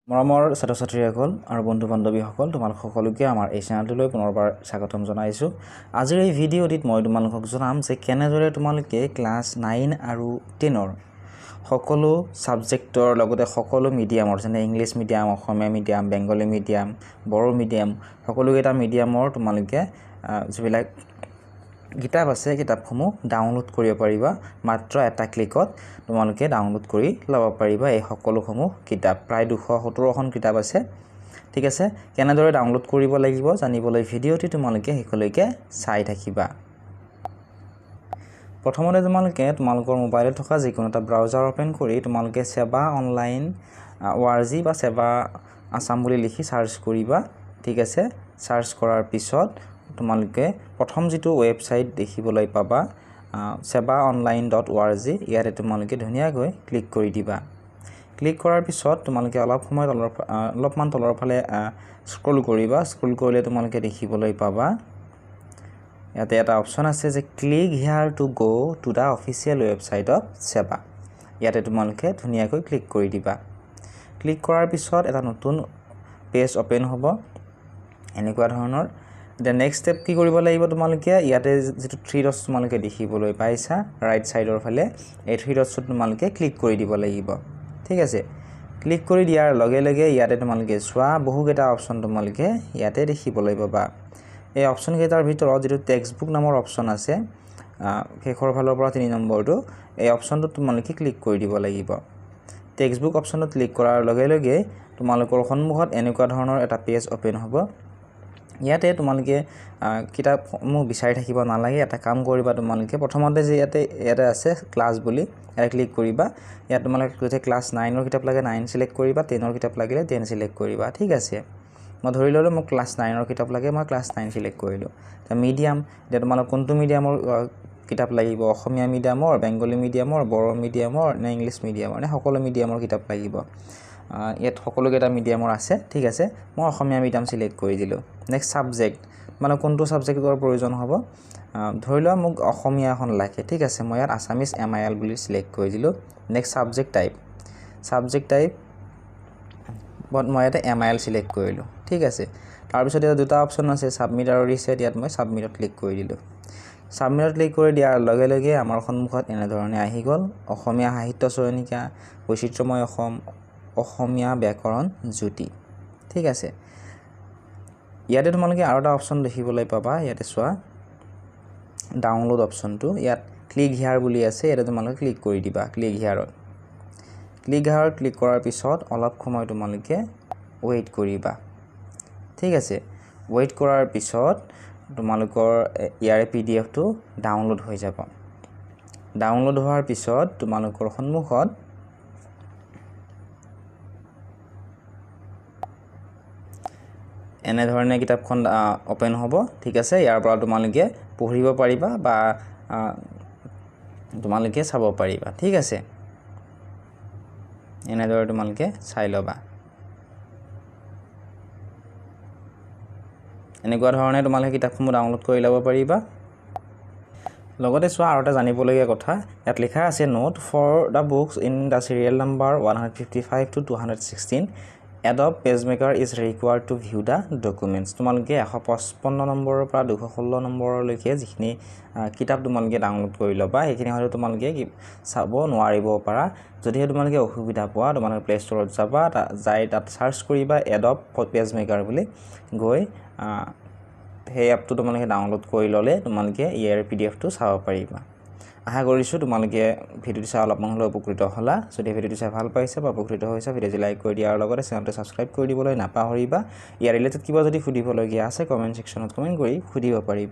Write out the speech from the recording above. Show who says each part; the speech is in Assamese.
Speaker 1: মৰমৰ ছাত্ৰ-ছাত্ৰীসকল আৰু বন্ধু-বান্ধৱীসকল তোমালোক সকলোকে আমাৰ এই চেনেলটোলৈ পুনৰবাৰ স্বাগতম জনাইছোঁ। আজিৰ এই ভিডিঅ'টিত মই তোমালোকক জনাম যে কেনেদৰে তোমালোকে ক্লাছ 9 আৰু 10ৰ সকলো ছাবজেক্টৰ লগতে সকলো মিডিয়ামৰ যেনে English medium, Asomiya medium, Bengali medium, Bodo medium সকলোকেইটা মিডিয়ামৰ তোমালোকে যিবিলাক কিতাপ আছে কিতাপসমূহ ডাউনলোড কৰিব পাৰিবা। মাত্ৰ এটা ক্লিকত তোমালোকে ডাউনলোড কৰি ল'ব পাৰিবা এই সকলোসমূহ কিতাপ। প্ৰায় 217খন কিতাপ আছে। ঠিক আছে, কেনেদৰে ডাউনলোড কৰিব লাগিব জানিবলৈ ভিডিঅ'টি তোমালোকে শেষলৈকে চাই থাকিবা। প্ৰথমতে তোমালোকৰ মোবাইলত থকা যিকোনো এটা ব্ৰাউজাৰ ওপেন কৰি তোমালোকে সেৱা অনলাইন ORG বা সেৱা আসাম বুলি লিখি সাৰ্চ কৰিবা। ঠিক আছে, সাৰ্চ কৰাৰ পিছত তোমালোকে প্ৰথম যিটো ৱেবছাইট দেখিবলৈ পাবা sevaonline.org, ইয়াতে তোমালোকে ধুনীয়াকৈ ক্লিক কৰি দিবা। ক্লিক কৰাৰ পিছত তোমালোকে অলপমান তলৰ ফালে স্ক্ৰল কৰিবা। স্ক্ৰল কৰিলে তোমালোকে দেখিবলৈ পাবা ইয়াতে এটা অপচন আছে যে click here to go to the official website of SEBA. ইয়াতে তোমালোকে ধুনীয়াকৈ ক্লিক কৰি দিবা। ক্লিক কৰাৰ পিছত এটা নতুন পেজ ওপেন হ'ব এনেকুৱা ধৰণৰ। নেক্সট ষ্টেপ কি কৰিব লাগিব তোমালোকে ইয়াতে যিটো 3 ডটছ তোমালোকে দেখিবলৈ পাইছা ৰাইট সাইডৰ ফালে, এই 3 ডটছত তোমালোকে ক্লিক কৰি দিব লাগিব। ঠিক আছে, ক্লিক কৰি দিয়াৰ লগে লগে ইয়াতে তোমালোকে চোৱা বহুকেইটা অপচন তোমালোকে ইয়াতে দেখিবলৈ পাবা। এই অপচন কেইটাৰ ভিতৰত যিটো টেক্সট বুক নামৰ অপচন আছে শেষৰ ফালৰ পৰা 3 নম্বৰটো, এই অপচনটো তোমালোকে ক্লিক কৰি দিব লাগিব। টেক্সট বুক অপচনত ক্লিক কৰাৰ লগে লগে তোমালোকৰ সন্মুখত এনেকুৱা ধৰণৰ এটা পেজ ওপেন হ'ব। ইয়াতে তোমালোকে কিতাপসমূহ বিচাৰি থাকিব নালাগে। এটা কাম কৰিবা, তোমালোকে প্ৰথমতে যে ইয়াতে আছে ক্লাছ বুলি ইয়াতে ক্লিক কৰিবা। ইয়াত তোমালোকে যদি ক্লাছ 9ৰ কিতাপ লাগে 9 সিলেক্ট কৰিবা, 10ৰ কিতাপ লাগিলে 10 সিলেক্ট কৰিবা। ঠিক আছে, মই ধৰি ল'লোঁ মোক ক্লাছ 9ৰ কিতাপ লাগে, মই ক্লাছ 9 সিলেক্ট কৰিলোঁ। মিডিয়াম, এতিয়া তোমালোক কোনটো মিডিয়ামৰ কিতাপ লাগিব, অসমীয়া মিডিয়ামৰ, বেংগলী মিডিয়ামৰ, বড়ো মিডিয়ামৰ নে ইংলিছ মিডিয়ামৰ নে সকলো মিডিয়ামৰ কিতাপ লাগিব। ইয়াত সকলোকেইটা মিডিয়ামৰ আছে। ঠিক আছে, মই অসমীয়া মিডিয়াম সিলেক্ট কৰি দিলোঁ। নেক্সট ছাবজেক্ট, মানে কোনটো ছাবজেক্টৰ প্ৰয়োজন হ'ব, ধৰি লোৱা মোক অসমীয়া এখন লাগে। ঠিক আছে, মই ইয়াত আছামিজ MIL বুলি সিলেক্ট কৰি দিলোঁ। নেক্সট ছাবজেক্ট টাইপ মই ইয়াতে MIL সিলেক্ট কৰিলোঁ। ঠিক আছে, তাৰপিছত ইয়াত দুটা অপচন আছে ছাবমিট আৰু ৰিছেট। ইয়াত মই ছাবমিটত ক্লিক কৰি দিলোঁ। ছাবমিটত ক্লিক কৰি দিয়াৰ লগে লগে আমাৰ সন্মুখত এনেধৰণে আহি গ'ল অসমীয়া সাহিত্য চয়নিকা, বৈচিত্ৰ্যময় অসম, অসমীয়া ব্যাকৰণ জ্যোতি। ঠিক আছে, ইয়াতে তোমালোকে আৰু এটা অপচন দেখিবলৈ পাবা। ইয়াতে চোৱা ডাউনলোড অপচনটো, ইয়াত ক্লিক হিয়াৰ বুলি আছে। ইয়াতে তোমালোকে ক্লিক কৰি দিবা। ক্লিক হিয়াৰত ক্লিক কৰাৰ পিছত অলপ সময় তোমালোকে ৱেইট কৰিবা। ঠিক আছে, ৱেইট কৰাৰ পিছত তোমালোকৰ ইয়াৰে PDFটো ডাউনলোড হৈ যাব। ডাউনলোড হোৱাৰ পিছত তোমালোকৰ সন্মুখত এনেধৰণে কিতাপখন ওপেন হ'ব। ঠিক আছে, ইয়াৰ পৰা তোমালোকে পঢ়িব পাৰিবা বা তোমালোকে চাব পাৰিবা। ঠিক আছে, এনেদৰে তোমালোকে চাই ল'বা। এনেকুৱা ধৰণে তোমালোকে কিতাপসমূহ ডাউনলোড কৰি ল'ব পাৰিবা। লগতে চোৱা আৰু এটা জানিবলগীয়া কথা, ইয়াত লিখা আছে note for the books in the serial number 155 to 216 Adobe PageMaker is required to view the documents. তোমালোকে 155 নম্বৰৰ পৰা 216 নম্বৰলৈকে যিখিনি কিতাপ তোমালোকে ডাউনলোড কৰি ল'বা সেইখিনি হয়তো তোমালোকে চাব নোৱাৰিব পাৰা। যদিহে তোমালোকে অসুবিধা পোৱা তোমালোকে প্লে ষ্টৰত যাবা, যাই তাত চাৰ্চ কৰিবা এডব পেজমেকাৰ বুলি, গৈ সেই এপটো তোমালোকে ডাউনলোড কৰি ল'লে তোমালোকে ইয়াৰ PDFটো চাব পাৰিবা। আশা কৰিছোঁ তোমালোকে ভিডিঅ'টো চাই অলপমান হ'লেও উপকৃত হ'লা। যদি ভিডিঅ'টো চাই ভাল পাইছে বা উপকৃত হৈছে ভিডিঅ'টো লাইক কৰি দিয়াৰ লগতে চেনেলটো ছাবস্ক্ৰাইব কৰি দিবলৈ নাপাহৰিবা। ইয়াৰ ৰিলেটেড কিবা যদি সুধিবলগীয়া আছে কমেণ্ট ছেকশ্যনত কমেণ্ট কৰি সুধিব পাৰিবা।